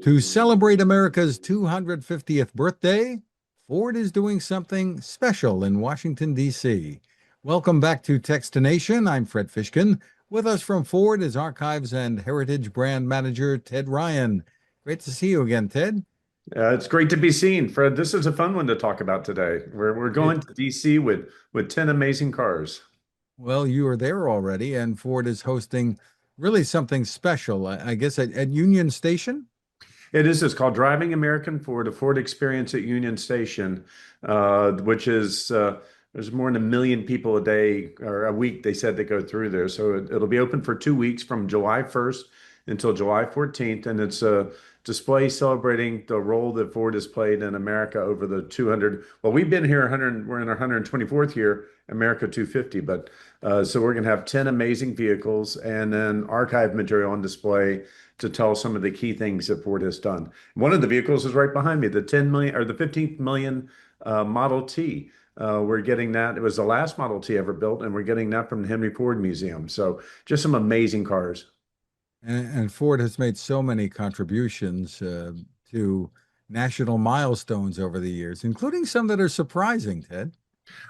To celebrate America's 250th birthday, Ford is doing something special in Washington, D.C. Welcome back to Techstination. I'm Fred Fishkin. With us from Ford is Archives and Heritage Brand Manager Ted Ryan. Great to see you again, Ted. It's great to be seen, Fred. This is a fun one to talk about today. We're It, going to DC with 10 amazing cars. well, you are there already, and Ford is hosting really something special, I guess, at Union Station. It's called Driving American Ford, a Ford experience at Union Station, which is there's more than 1 million people a day or a week, they said, that go through there. So it'll be open for 2 weeks from July 1st until July 14th. And it's a display celebrating the role that Ford has played in America over the 200. Well, we've been here 100, we're in our 124th year, America 250. But so we're going to have 10 amazing vehicles and then archive material on display to tell some of the key things that Ford has done. One of the vehicles is right behind me, the 10 million or the 15th million Model T. We're getting that. It was the last Model T ever built, and we're getting that from the Henry Ford Museum. So just some amazing cars. And Ford has made so many contributions to national milestones over the years, including some that are surprising, Ted.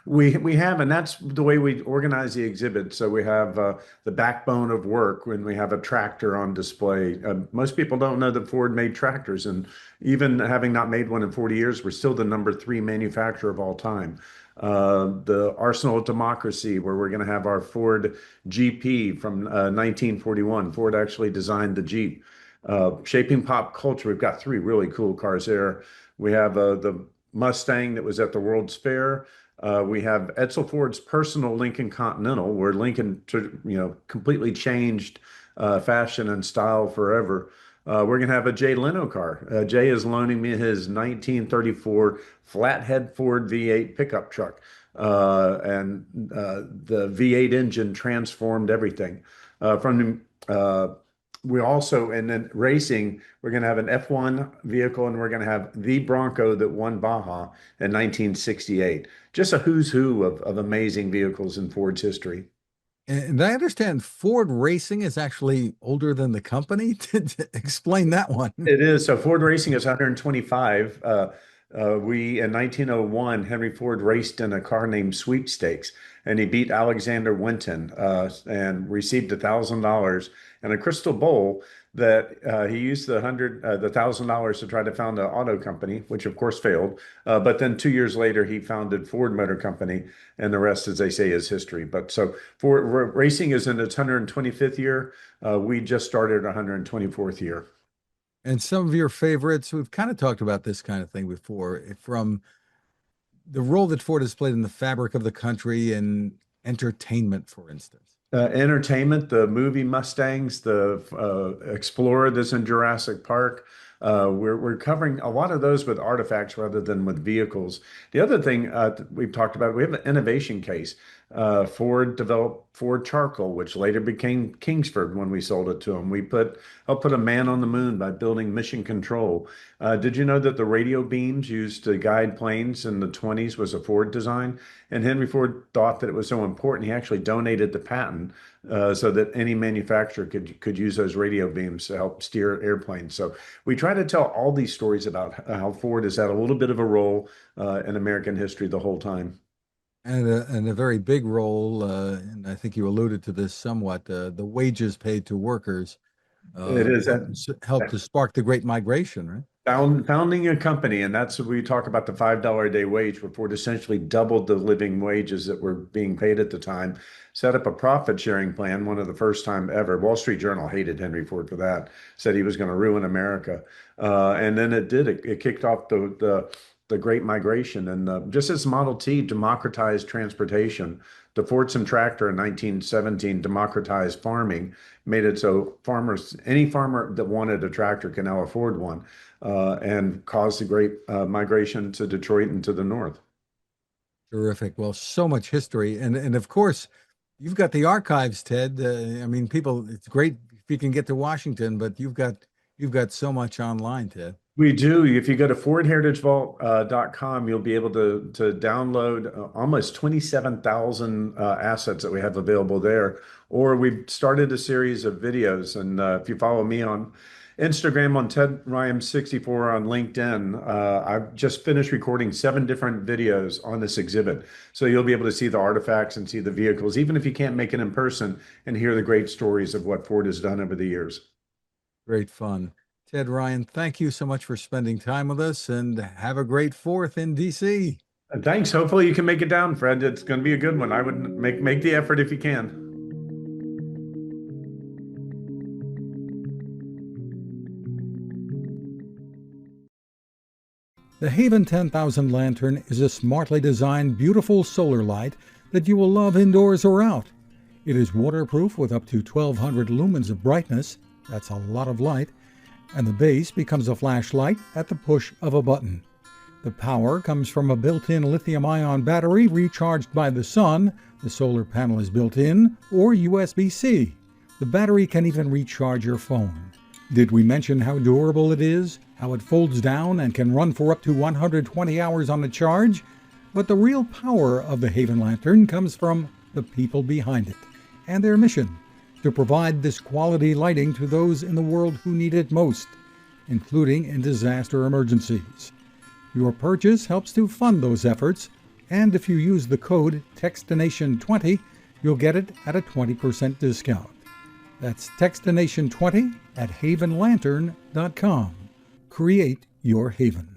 We have, and that's the way we organize the exhibit. So we have the backbone of work when we have a tractor on display. Most people don't know that Ford made tractors, and even having not made one in 40 years, we're still the #3 manufacturer of all time. The Arsenal of Democracy, where we're going to have our Ford GP from 1941. Ford actually designed the Jeep. Shaping pop culture, we've got three really cool cars there. We have the Mustang that was at the World's Fair. We have Edsel Ford's personal Lincoln Continental, where Lincoln, completely changed fashion and style forever. We're going to have a Jay Leno car. Jay is loaning me his 1934 flathead Ford V8 pickup truck. And the V8 engine transformed everything. We also, and then racing, we're going to have an F1 vehicle, and we're going to have the Bronco that won Baja in 1968. Just a who's who of amazing vehicles in Ford's history. And I understand Ford Racing is actually older than the company. Explain that one. It is. So Ford Racing is 125. We in 1901, Henry Ford raced in a car named Sweepstakes, and he beat Alexander Winton and received $1,000 and a crystal bowl that he used the $1,000 to try to found an auto company, which of course failed. But then 2 years later, he founded Ford Motor Company, and the rest, as they say, is history. But so Ford Racing is in its 125th year. We just started our 124th year. And some of your favorites, we've kind of talked about this kind of thing before, from the role that Ford has played in the fabric of the country and entertainment, for instance. Entertainment, the movie Mustangs, the Explorer that's in Jurassic Park. We're covering a lot of those with artifacts rather than with vehicles. The other thing we've talked about, we have an innovation case. Ford developed Ford Charcoal, which later became Kingsford when we sold it to them. Helped put a man on the moon by building Mission Control. Did you know that the radio beams used to guide planes in the 20s was a Ford design? And Henry Ford thought that it was so important, he actually donated the patent so that any manufacturer could use those radio beams to help steer airplanes. So we try to tell all these stories about how Ford has had a little bit of a role in American history the whole time. And a very big role, and I think you alluded to this somewhat, the wages paid to workers It is helped to spark the Great Migration, right? founding a company, and that's what we talk about, the $5 a day wage, where Ford essentially doubled the living wages that were being paid at the time, set up a profit sharing plan, one of the first time ever. Wall Street Journal hated Henry Ford for that, said he was going to ruin America. And then it did. It kicked off the Great Migration. And just as Model T democratized transportation, the Fordson tractor in 1917 democratized farming, made it so any farmer that wanted a tractor can now afford one, and caused the Great Migration to Detroit and to the north. Terrific. Well, so much history, and of course, you've got the archives, Ted. I mean, people, it's great if you can get to Washington, but you've got so much online, Ted. We do. If you go to fordheritagevault.com, you'll be able to download almost 27,000 assets that we have available there. Or we've started a series of videos, and if you follow me on Instagram on Ted Ryan 64 on LinkedIn. I've just finished recording 7 different videos on this exhibit. So you'll be able to see the artifacts and see the vehicles, even if you can't make it in person, and hear the great stories of what Ford has done over the years. Great fun. Ted Ryan, thank you so much for spending time with us, and have a great 4th in DC. Thanks. Hopefully you can make it down, Fred. It's going to be a good one. I would make the effort if you can. The Haven 10,000 lantern is a smartly designed, beautiful solar light that you will love indoors or out. It is waterproof with up to 1,200 lumens of brightness. That's a lot of light. And the base becomes a flashlight at the push of a button. The power comes from a built-in lithium-ion battery recharged by the sun. The solar panel is built in, or USB-C. The battery can even recharge your phone. Did we mention how durable it is? How it folds down and can run for up to 120 hours on a charge? But the real power of the Haven Lantern comes from the people behind it and their mission to provide this quality lighting to those in the world who need it most, including in disaster emergencies. Your purchase helps to fund those efforts, and if you use the code TEXTINATION20, you'll get it at a 20% discount. That's TEXTINATION20 at havenlantern.com. Create your haven.